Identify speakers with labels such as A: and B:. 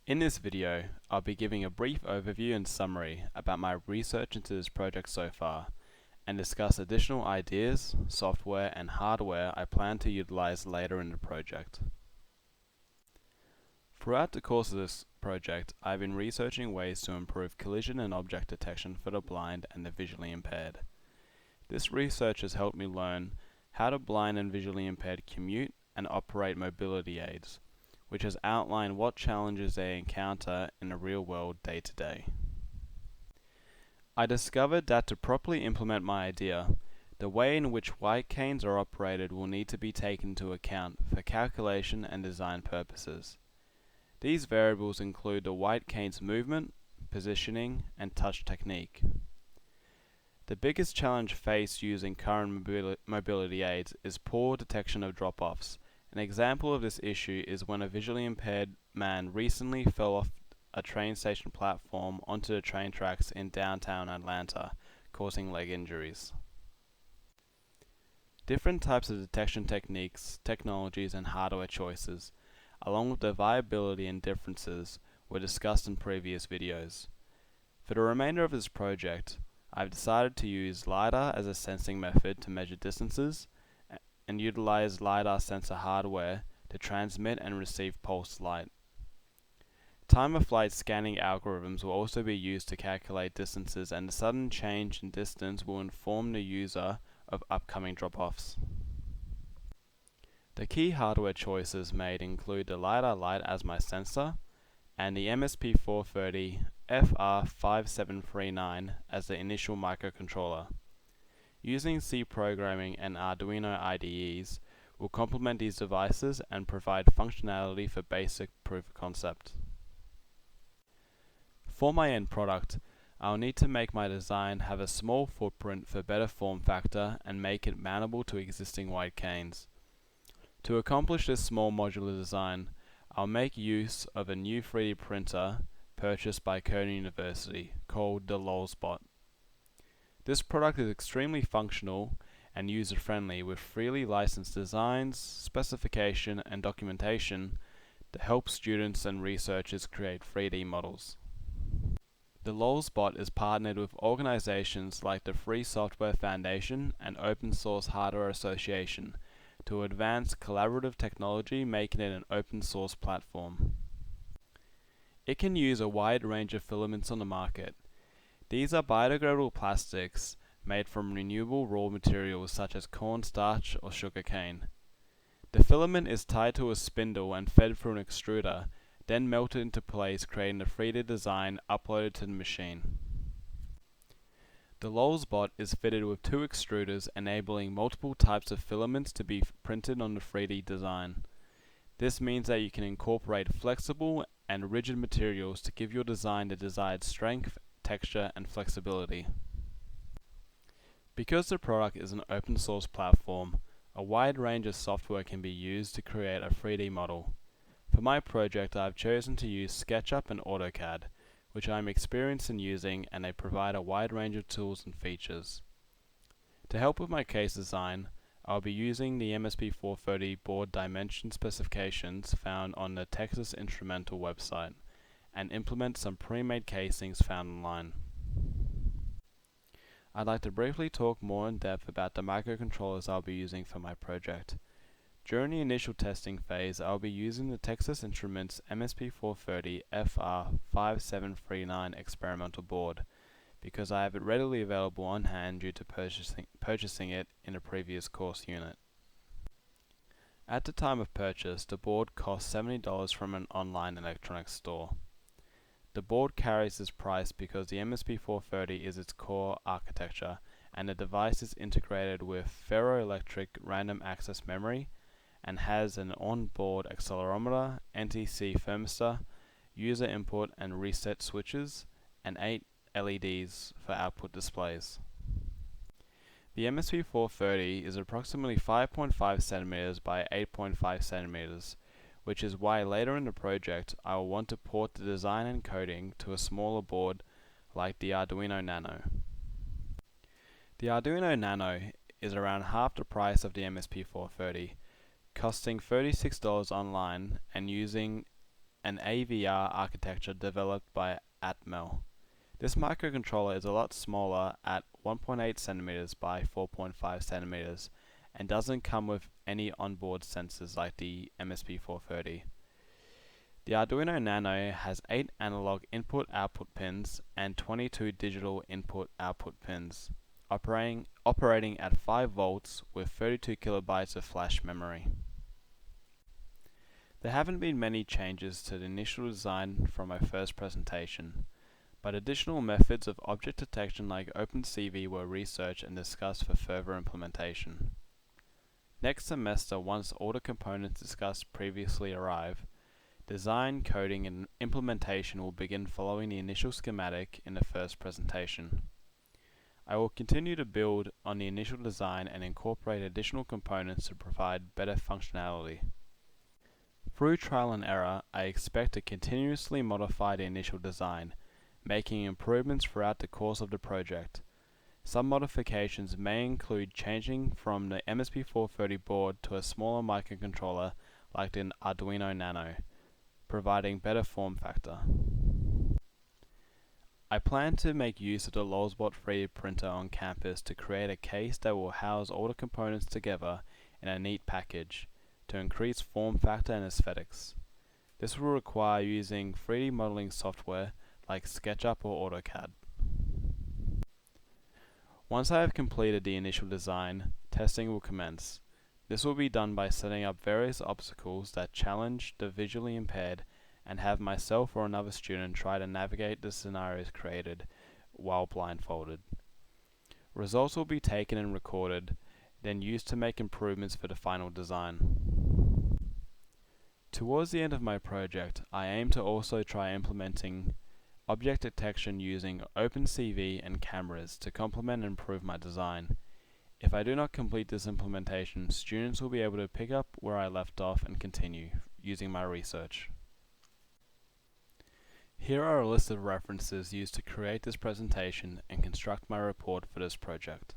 A: In this video, I'll be giving a brief overview and summary about my research into this project so far, and discuss additional ideas, software, and hardware I plan to utilize later in the project. Throughout the course of this project, I've been researching ways to improve collision and object detection for the blind and the visually impaired. This research has helped me learn how the blind and visually impaired commute and operate mobility aids, which has outlined what challenges they encounter in the real world day to day. I discovered that to properly implement my idea, the way in which white canes are operated will need to be taken into account for calculation and design purposes. These variables include the white cane's movement, positioning, and touch technique. The biggest challenge faced using current mobility aids is poor detection of drop-offs. An example of this issue is when a visually impaired man recently fell off a train station platform onto the train tracks in downtown Atlanta, causing leg injuries. Different types of detection techniques, technologies, and hardware choices, along with their viability and differences, were discussed in previous videos. For the remainder of this project, I've decided to use LiDAR as a sensing method to measure distances, and utilize LiDAR sensor hardware to transmit and receive pulsed light. Time-of-flight scanning algorithms will also be used to calculate distances, and the sudden change in distance will inform the user of upcoming drop-offs. The key hardware choices made include the LiDAR light as my sensor, and the MSP430 FR5739 as the initial microcontroller. Using C programming and Arduino IDEs will complement these devices and provide functionality for basic proof of concept. For my end product, I'll need to make my design have a small footprint for better form factor and make it mountable to existing white canes. To accomplish this small modular design, I'll make use of a new 3D printer purchased by Code University called the LOLSbot. This product is extremely functional and user-friendly with freely licensed designs, specification, and documentation to help students and researchers create 3D models. The LOLSbot is partnered with organizations like the Free Software Foundation and Open Source Hardware Association to advance collaborative technology, making it an open source platform. It can use a wide range of filaments on the market. These are biodegradable plastics made from renewable raw materials such as cornstarch or sugarcane. The filament is tied to a spindle and fed through an extruder, then melted into place, creating a 3D design uploaded to the machine. The LOLSbot is fitted with 2 extruders, enabling multiple types of filaments to be printed on the 3D design. This means that you can incorporate flexible and rigid materials to give your design the desired strength, texture, and flexibility. Because the product is an open source platform, a wide range of software can be used to create a 3D model. For my project, I've chosen to use SketchUp and AutoCAD, which I'm experienced in using, and they provide a wide range of tools and features. To help with my case design, I'll be using the MSP430 board dimension specifications found on the Texas Instrumental website, and implement some pre-made casings found online. I'd like to briefly talk more in depth about the microcontrollers I'll be using for my project. During the initial testing phase, I'll be using the Texas Instruments MSP430 FR5739 experimental board, because I have it readily available on hand due to purchasing it in a previous course unit. At the time of purchase, the board cost $70 from an online electronics store. The board carries this price because the MSP430 is its core architecture, and the device is integrated with ferroelectric random access memory, and has an on-board accelerometer, NTC thermistor, user input and reset switches, and 8 LEDs for output displays. The MSP430 is approximately 5.5 cm by 8.5 cm, which is why later in the project I will want to port the design and coding to a smaller board like the Arduino Nano. The Arduino Nano is around half the price of the MSP430, costing $36 online and using an AVR architecture developed by Atmel. This microcontroller is a lot smaller at 1.8 centimeters by 4.5 centimeters and doesn't come with any onboard sensors like the MSP430. The Arduino Nano has 8 analog input-output pins and 22 digital input-output pins, operating at 5 volts with 32 kilobytes of flash memory. There haven't been many changes to the initial design from my first presentation, but additional methods of object detection like OpenCV were researched and discussed for further implementation. Next semester, once all the components discussed previously arrive, design, coding, and implementation will begin following the initial schematic in the first presentation. I will continue to build on the initial design and incorporate additional components to provide better functionality. Through trial and error, I expect to continuously modify the initial design, making improvements throughout the course of the project. Some modifications may include changing from the MSP430 board to a smaller microcontroller like the Arduino Nano, providing better form factor. I plan to make use of the Lulzbot 3D printer on campus to create a case that will house all the components together in a neat package to increase form factor and aesthetics. This will require using 3D modeling software like SketchUp or AutoCAD. Once I have completed the initial design, testing will commence. This will be done by setting up various obstacles that challenge the visually impaired and have myself or another student try to navigate the scenarios created while blindfolded. Results will be taken and recorded, then used to make improvements for the final design. Towards the end of my project, I aim to also try implementing object detection using OpenCV and cameras to complement and improve my design. If I do not complete this implementation, students will be able to pick up where I left off and continue using my research. Here are a list of references used to create this presentation and construct my report for this project.